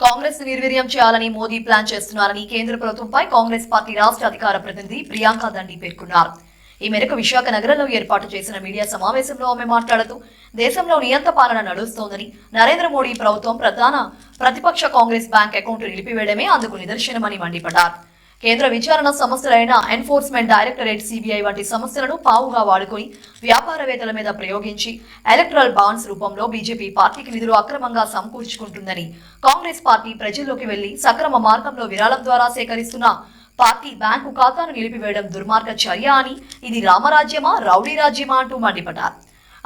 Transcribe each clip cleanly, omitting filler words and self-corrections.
కాంగ్రెస్ నిర్వీర్యం చేయాలని మోదీ ప్లాన్ చేస్తున్నారని కేంద్ర ప్రభుత్వంపై కాంగ్రెస్ పార్టీ రాష్ట్ర అధికార ప్రతినిధి ప్రియాంక దండి పేర్కొన్నారు. ఈ మేరకు విశాఖ నగరంలో ఏర్పాటు చేసిన మీడియా సమావేశంలో ఆమె మాట్లాడుతూ దేశంలో నియంత పాలన నడుస్తోందని, నరేంద్ర మోడీ ప్రభుత్వం ప్రతిపక్ష కాంగ్రెస్ బ్యాంక్ అకౌంట్ నిలిపివేయడమే అందుకు నిదర్శనమని మండిపడ్డారు. కేంద్ర విచారణ సంస్థలైన ఎన్ఫోర్స్మెంట్ డైరెక్టరేట్, సిబిఐ వంటి సంస్థలను పావుగా వాడుకుని వ్యాపారవేత్తల మీద ప్రయోగించి ఎలక్టరల్ బాండ్స్ రూపంలో బీజేపీ పార్టీకి నిధులు అక్రమంగా సమకూర్చుకుంటుందని, కాంగ్రెస్ పార్టీ ప్రజల్లోకి వెళ్లి సక్రమ మార్గంలో విరాళం ద్వారా సేకరిస్తున్న పార్టీ బ్యాంకు ఖాతాను నిలిపివేయడం దుర్మార్గ చర్య అని, ఇది రామరాజ్యమా రౌడీ రాజ్యమా అంటూ మండిపడ్డారు.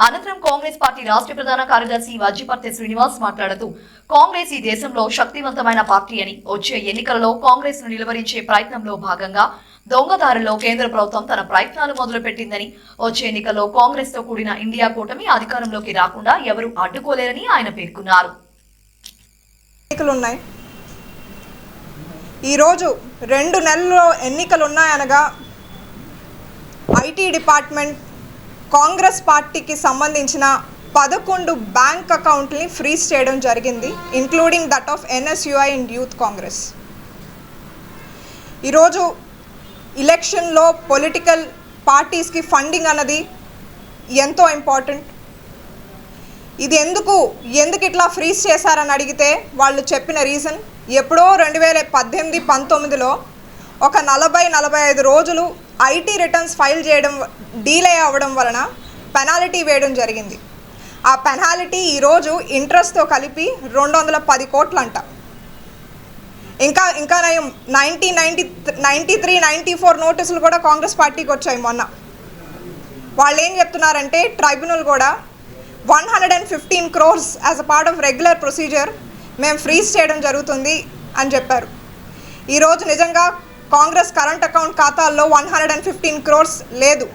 అనంతరం కాంగ్రెస్ పార్టీ రాష్ట్ర ప్రధాన కార్యదర్శి వజ్జిపర్తి శ్రీనివాస్ మాట్లాడుతూ కాంగ్రెస్ ఈ దేశంలో శక్తివంతమైన పార్టీ అని, వచ్చే ఎన్నికలలో కాంగ్రెస్ ను నిలువరించే ప్రయత్నంలో భాగంగా దొంగదారిలో కేంద్ర ప్రభుత్వం తన ప్రయత్నాలు మొదలుపెట్టిందని, వచ్చే ఎన్నికల్లో కాంగ్రెస్ తో కూడిన ఇండియా కూటమి అధికారంలోకి రాకుండా ఎవరూ అడ్డుకోలేరని ఆయన పేర్కొన్నారు. ఈరోజు 2 నెలల్లో ఎన్నికలున్నాయనగా ఐటీ డిపార్ట్మెంట్ కాంగ్రెస్ పార్టీకి సంబంధించిన 11 బ్యాంక్ అకౌంట్ని ఫ్రీజ్ చేయడం జరిగింది, including that of NSUI and youth Congress. ఈరోజు ఎలక్షన్లో పొలిటికల్ పార్టీస్కి ఫండింగ్ అన్నది ఎంతో ఇంపార్టెంట్. ఇది ఎందుకు ఇట్లా ఫ్రీజ్ చేశారని అడిగితే వాళ్ళు చెప్పిన రీజన్, ఎప్పుడో 2018-19లో ఒక 40-45 రోజులు ఐటీ రిటర్న్స్ ఫైల్ చేయడం డీలే అవ్వడం వలన పెనాల్టీ వేయడం జరిగింది. ఆ పెనాల్టీ ఈరోజు ఇంట్రెస్ట్తో కలిపి 210 కోట్లు అంట. ఇంకా 1993-94 నోటీసులు కూడా కాంగ్రెస్ పార్టీకి వచ్చాయి మొన్న. వాళ్ళు ఏం చెప్తున్నారంటే ట్రైబ్యునల్ కూడా 115 crores as a part of regular procedure మేము ఫ్రీజ్ చేయడం జరుగుతుంది అని చెప్పారు. ఈరోజు నిజంగా కాంగ్రెస్ కరెంట్ అకౌంట్ ఖాతాల్లో 115 crores లేదు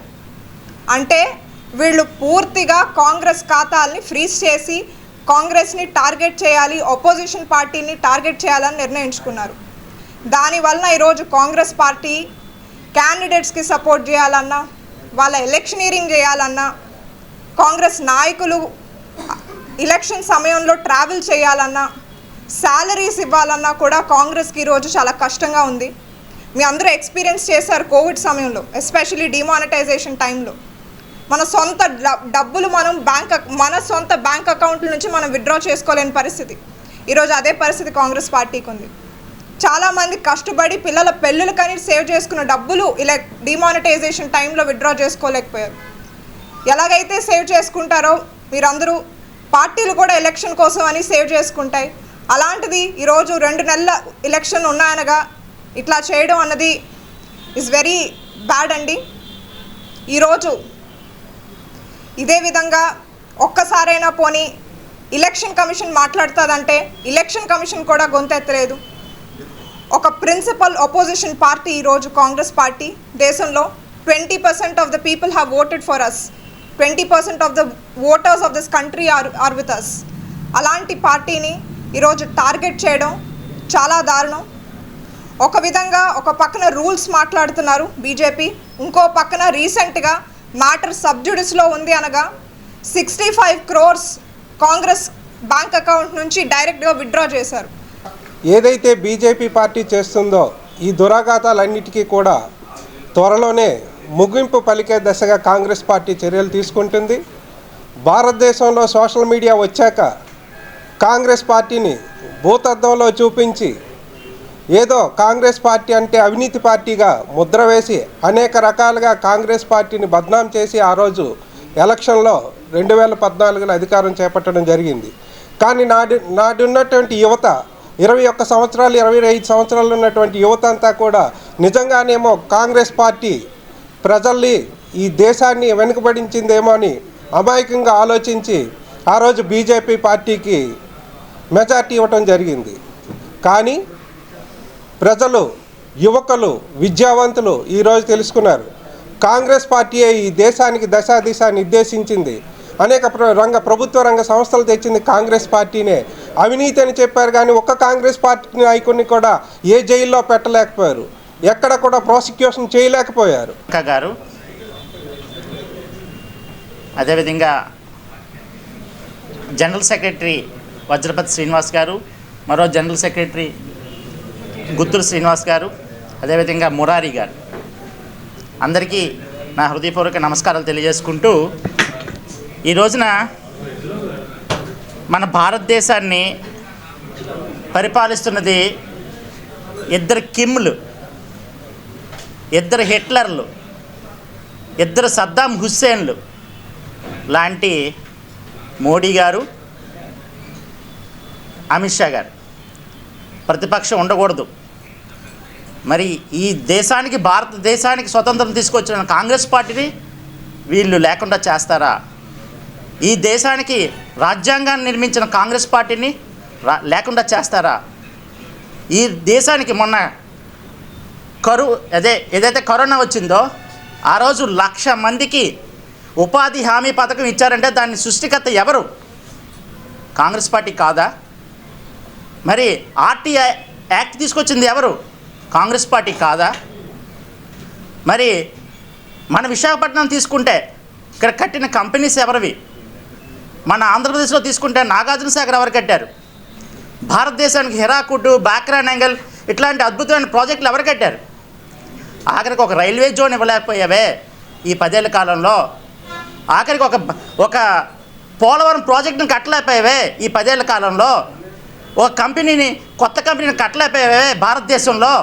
అంటే వీళ్ళు పూర్తిగా కాంగ్రెస్ ఖాతాల్ని ఫ్రీజ్ చేసి కాంగ్రెస్ని టార్గెట్ చేయాలి, అపోజిషన్ పార్టీని టార్గెట్ చేయాలని నిర్ణయించుకున్నారు. దానివల్ల ఈరోజు కాంగ్రెస్ పార్టీ క్యాండిడేట్స్కి సపోర్ట్ చేయాలన్నా, వాళ్ళ ఎలక్షనీరింగ్ చేయాలన్నా, కాంగ్రెస్ నాయకులు ఎలక్షన్ సమయంలో ట్రావెల్ చేయాలన్నా, శాలరీస్ ఇవ్వాలన్నా కూడా కాంగ్రెస్కి ఈరోజు చాలా కష్టంగా ఉంది. మీ అందరూ ఎక్స్పీరియన్స్ చేశారు కోవిడ్ సమయంలో, ఎస్పెషలీ డిమానిటైజేషన్ టైంలో. మన సొంత డబ్బులు మన సొంత బ్యాంక్ అకౌంట్ల నుంచి మనం విత్డ్రా చేసుకోలేని పరిస్థితి. ఈరోజు అదే పరిస్థితి కాంగ్రెస్ పార్టీకి ఉంది. చాలామంది కష్టపడి పిల్లల పెళ్ళిళ్ళకని సేవ్ చేసుకున్న డబ్బులు ఇలా డిమానిటైజేషన్ టైంలో విత్డ్రా చేసుకోలేకపోయారు. ఎలాగైతే సేవ్ చేసుకుంటారో మీరందరూ పార్టీలు కూడా ఎలక్షన్ కోసం అని సేవ్ చేసుకుంటాయి. అలాంటిది ఈరోజు 2 నెలల ఎలక్షన్ ఉన్నాయనగా ఇట్లా చేయడం అన్నది ఈజ్ వెరీ బ్యాడ్ అండి. ఈరోజు ఇదే విధంగా ఒక్కసారైనా పోనీ ఎలక్షన్ కమిషన్ మాట్లాడుతుందంటే ఎలక్షన్ కమిషన్ కూడా గొంతెత్తలేదు. ఒక ప్రిన్సిపల్ అపోజిషన్ పార్టీ ఈరోజు కాంగ్రెస్ పార్టీ, దేశంలో 20% of the people have voted for us, 20% of the voters of this country are with us. అలాంటి పార్టీని ఈరోజు టార్గెట్ చేయడం చాలా దారుణం. ఒక విధంగా ఒక పక్కన రూల్స్ మాట్లాడుతున్నారు బీజేపీ, ఇంకో పక్కన రీసెంట్గా మ్యాటర్ సబ్జుడిస్లో ఉంది అనగా 65 crores కాంగ్రెస్ బ్యాంక్ అకౌంట్ నుంచి డైరెక్ట్గా విత్డ్రా చేశారు. ఏదైతే బీజేపీ పార్టీ చేస్తుందో ఈ దురాఘాతాలన్నిటికీ కూడా త్వరలోనే ముగింపు పలికే దశగా కాంగ్రెస్ పార్టీ చర్యలు తీసుకుంటుంది. భారతదేశంలో సోషల్ మీడియా వచ్చాక కాంగ్రెస్ పార్టీని భూతద్దంలో చూపించి ఏదో కాంగ్రెస్ పార్టీ అంటే అవినీతి పార్టీగా ముద్ర వేసి అనేక రకాలుగా కాంగ్రెస్ పార్టీని బద్నాం చేసి ఆ రోజు ఎలక్షన్లో 2014లో అధికారం చేపట్టడం జరిగింది. కానీ నాడున్నటువంటి యువత 21 సంవత్సరాలు 25 సంవత్సరాలు ఉన్నటువంటి యువత అంతా కూడా నిజంగానేమో కాంగ్రెస్ పార్టీ ప్రజల్ని ఈ దేశాన్ని వెనుకబడించిందేమో అని అమాయకంగా ఆలోచించి ఆ రోజు బీజేపీ పార్టీకి మెజార్టీ ఇవ్వటం జరిగింది. కానీ ప్రజలు, యువకులు, విద్యావంతులు ఈరోజు తెలుసుకున్నారు కాంగ్రెస్ పార్టీయే ఈ దేశానికి దశాదిశ నిర్దేశించింది. అనేక ప్రభుత్వ రంగ సంస్థలు తెచ్చింది కాంగ్రెస్ పార్టీనే. అవినీతి అని చెప్పారు కానీ ఒక్క కాంగ్రెస్ పార్టీ నాయకుడిని కూడా ఏ జైల్లో పెట్టలేకపోయారు, ఎక్కడ కూడా ప్రాసిక్యూషన్ చేయలేకపోయారు. గారు అదేవిధంగా జనరల్ సెక్రటరీ వజ్రపతి శ్రీనివాస్ గారు, మరో జనరల్ సెక్రటరీ గుత్తూరు శ్రీనివాస్ గారు, అదేవిధంగా మురారి గారు, అందరికీ నా హృదయపూర్వక నమస్కారాలు తెలియజేసుకుంటూ, ఈ రోజున మన భారతదేశాన్ని పరిపాలిస్తున్నది ఇద్దరు కిమ్లు, ఇద్దరు హిట్లర్లు, ఇద్దరు సద్దాం హుస్సేన్లు లాంటి మోడీ గారు, అమిత్ షా గారు. ప్రతిపక్షం ఉండకూడదు. మరి ఈ దేశానికి, భారతదేశానికి స్వతంత్రం తీసుకొచ్చిన కాంగ్రెస్ పార్టీని వీళ్ళు లేకుండా చేస్తారా? ఈ దేశానికి రాజ్యాంగాన్ని నిర్మించిన కాంగ్రెస్ పార్టీని లేకుండా చేస్తారా? ఈ దేశానికి మొన్న ఏదైతే కరోనా వచ్చిందో ఆ రోజు 1,00,000 మందికి ఉపాధి హామీ పథకం ఇచ్చారంటే దాన్ని సృష్టికర్త ఎవరు? కాంగ్రెస్ పార్టీ కాదా? మరి ఆర్టీఐ యాక్ట్ తీసుకొచ్చింది ఎవరు? కాంగ్రెస్ పార్టీ కాదా? మరి మన విశాఖపట్నం తీసుకుంటే ఇక్కడ కట్టిన కంపెనీస్ ఎవరివి? మన ఆంధ్రప్రదేశ్లో తీసుకుంటే నాగార్జున సాగర్ ఎవరు కట్టారు? భారతదేశానికి హిరాకుడ్, బాక్రా నంగల్ ఇట్లాంటి అద్భుతమైన ప్రాజెక్టులు ఎవరు కట్టారు? ఆఖరికి ఒక రైల్వే జోన్ ఇవ్వలేకపోయావే ఈ 10 ఏళ్ల కాలంలో. ఆఖరికి ఒక పోలవరం ప్రాజెక్టుని కట్టలేకపోయావే ఈ 10 ఏళ్ల కాలంలో. ఒక కంపెనీని, కొత్త కంపెనీని కట్టలేకపోయావే భారతదేశంలో.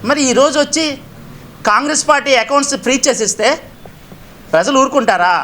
మరి ఈరోజు వచ్చి కాంగ్రెస్ పార్టీ అకౌంట్స్ ఫ్రీజ్ చేసిస్తే ప్రజలు ఊరుకుంటారా?